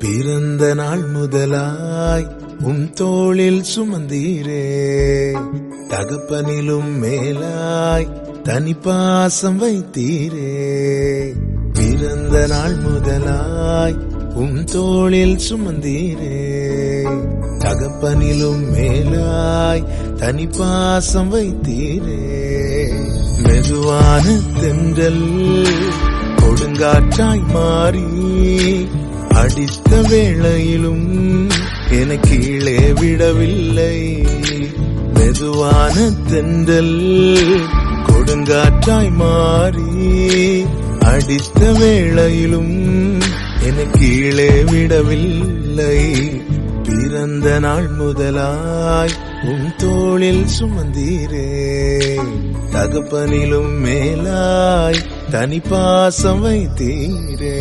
பிறந்த நாள் முதலாய் உன் தோளில் சுமந்தீரே, தகப்பனிலும் மேலாய் தனி பாசம் வைத்தீரே. பிறந்த நாள் முதலாய் உன் தோளில் சுமந்தீரே, தகப்பனிலும் மேலாய் தனி பாசம் வைத்தீரே. மெதுவான தென்றல் கொடுங்காற்றாய் மாறி அடித்த வேளையிலும் என கீழே விடவில்லை. மெதுவான தென்றல் கொடுங்காற்றாய் மாறி அடித்த வேளையிலும் என கீழே விடவில்லை. பிறந்த நாள் முதலாய் உன் தோளில் சுமந்தீரே, தகப்பனிலும் மேலாய் தனி பாசம் வைத்தீரே.